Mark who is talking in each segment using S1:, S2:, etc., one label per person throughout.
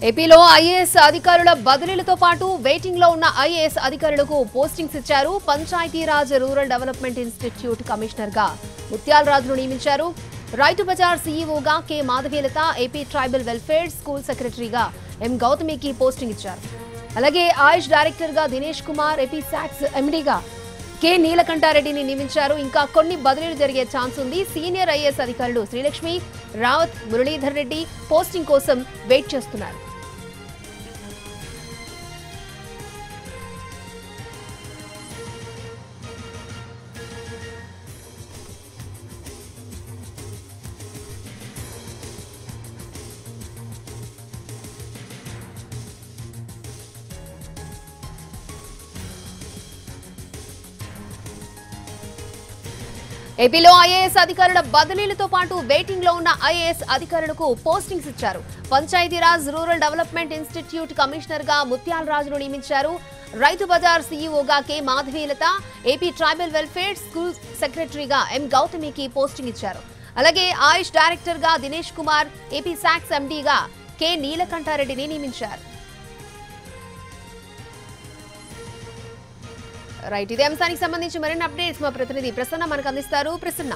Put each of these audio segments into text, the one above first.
S1: ఏపీలో ఐఏఎస్ అధికారుల బదిలీలతో పాటు వెయిటింగ్ లో ఉన్న ఐఏఎస్ అధికారులకు పోస్టింగ్స్ ఇచ్చారు. Panchayati Raj rural development institute commissioner గా ముత్యాల రాజును నియమించారు. రైతు బజార్ సీఈఓగా K Madhavilatha, AP tribal welfare school సెక్రటరీగా ఎం గౌతమికి పోస్టింగ్ ఇచ్చారు. అలాగే ఆయుష్ డైరెక్టర్ గా దినేష్ కుమార్, ఏపీ సాక్స్ ఎండీగా కె నీలకంఠారెడ్డిని నియమించారు. ఇంకా కొన్ని బదిలీలు జరిగే ఛాన్స్ ఉంది. సీనియర్ ఐఏఎస్ అధికారులు శ్రీలక్ష్మి, రావత్, మురళీధర్ రెడ్డి పోస్టింగ్ కోసం వెయిట్ చేస్తున్నారు. ఏపీలో ఐఏఎస్ అధికారుల బదిలీలతో పాటు వెయిటింగ్ లో ఉన్న ఐఏఎస్ అధికారులకు పోస్టింగ్స్ ఇచ్చారు. Panchayati Raj rural development institute commissioner గా ముత్యాల రాజును నియమించారు. రైతు బజార్ సీఈఓగా K Madhavilatha, AP tribal welfare school సెక్రటరీగా ఎం గౌతమికి పోస్టింగ్ ఇచ్చారు. అలాగే ఆయుష్ డైరెక్టర్ గా దినేష్ కుమార్, ఏపీ సాక్స్ ఎండీగా కె నీలకంఠారెడ్డిని నియమించారు. రైట్, ఇదే అంశానికి సంబంధించి మరిన్ని అప్డేట్స్ మా ప్రతినిధి ప్రసన్న మనకు అందిస్తారు. ప్రసన్న,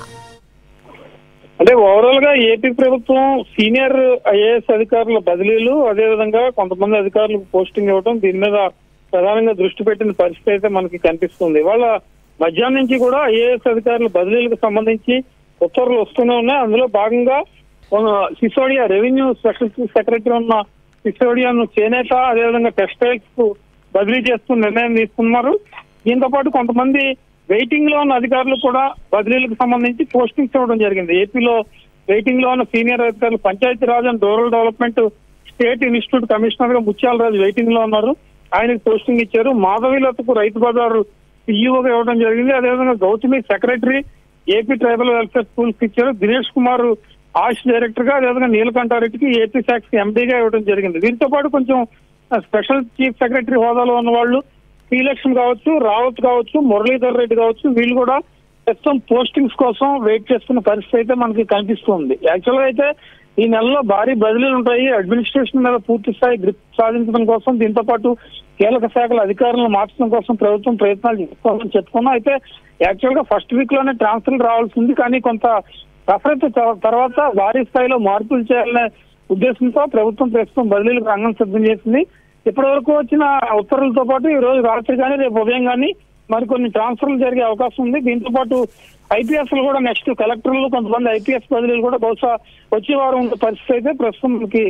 S2: అంటే ఓవరాల్ గా ఏపీ ప్రభుత్వం సీనియర్ ఐఏఎస్ అధికారుల బదిలీలు, అదేవిధంగా కొంతమంది అధికారులకు పోస్టింగ్ ఇవ్వడం, దీని మీద ప్రధానంగా దృష్టి పెట్టిన పరిస్థితి అయితే మనకి కనిపిస్తుంది. వాళ్ళ మధ్యాహ్నం నుంచి కూడా ఐఏఎస్ అధికారుల బదిలీలకు సంబంధించి ఉత్తర్వులు వస్తూనే ఉన్నాయి. అందులో భాగంగా సిసోడియా రెవెన్యూ స్పెషల్ సెక్రటరీ ఉన్న సిసోడియాను చేనేత, అదేవిధంగా టెక్స్టైల్స్ కు బదిలీ చేస్తూ నిర్ణయం తీసుకున్నారు. దీంతో పాటు కొంతమంది వెయిటింగ్ లో ఉన్న అధికారులు కూడా బదిలీలకు సంబంధించి పోస్టింగ్స్ ఇవ్వడం జరిగింది. ఏపీలో వెయిటింగ్ లో ఉన్న సీనియర్ అధికారులు Panchayati Raj and rural development state institute commissioner గా ముత్యాల రాజు వెయిటింగ్ లో ఉన్నారు. ఆయనకు పోస్టింగ్ ఇచ్చారు. మాధవీలతకు రైతు బజార్ సీఈఓగా ఇవ్వడం జరిగింది. అదేవిధంగా Gautami secretary, AP tribal welfare schools ఇచ్చారు. దినేష్ కుమార్ ఆయుష్ డైరెక్టర్ గా, అదేవిధంగా నీలకంఠారెడ్డికి ఏపీ సాక్స్ ఎండీగా ఇవ్వడం జరిగింది. దీంతో పాటు కొంచెం స్పెషల్ చీఫ్ సెక్రటరీ హోదాలో ఉన్న వాళ్ళు శ్రీలక్ష్మి కావచ్చు, రావత్ కావచ్చు, మురళీధర్ రెడ్డి కావచ్చు, వీళ్ళు కూడా ప్రస్తుతం పోస్టింగ్స్ కోసం వెయిట్ చేస్తున్న పరిస్థితి అయితే మనకి కనిపిస్తుంది. యాక్చువల్ గా అయితే ఈ నెలలో భారీ బదిలీలు ఉంటాయి. అడ్మినిస్ట్రేషన్ మీద పూర్తి స్థాయి గ్రిప్ సాధించడం కోసం, దీంతో పాటు కీలక శాఖల అధికారులను మార్చడం కోసం ప్రభుత్వం ప్రయత్నాలు చేసుకోవాలని చెప్పుకున్నాం. అయితే యాక్చువల్ గా ఫస్ట్ వీక్ లోనే ట్రాన్స్ఫర్లు రావాల్సింది, కానీ కొంత సఫరత తర్వాత భారీ స్థాయిలో మార్పులు చేయాలనే ఉద్దేశంతో ప్రభుత్వం ప్రస్తుతం బదిలీలకు రంగం సిద్ధం చేసింది. ఇప్పటి వరకు వచ్చిన ఉత్తర్వులతో పాటు ఈ రోజు రాత్రి కానీ రేపు ఉదయం కానీ మరికొన్ని ట్రాన్స్ఫర్లు జరిగే అవకాశం ఉంది. దీంతో పాటు ఐపీఎస్ కూడా నెక్స్ట్ కలెక్టర్లు, కొంతమంది ఐపీఎస్ బదిలీలు కూడా బహుశా వచ్చే వారం ఉన్న పరిస్థితి అయితే ప్రస్తుతం మనకి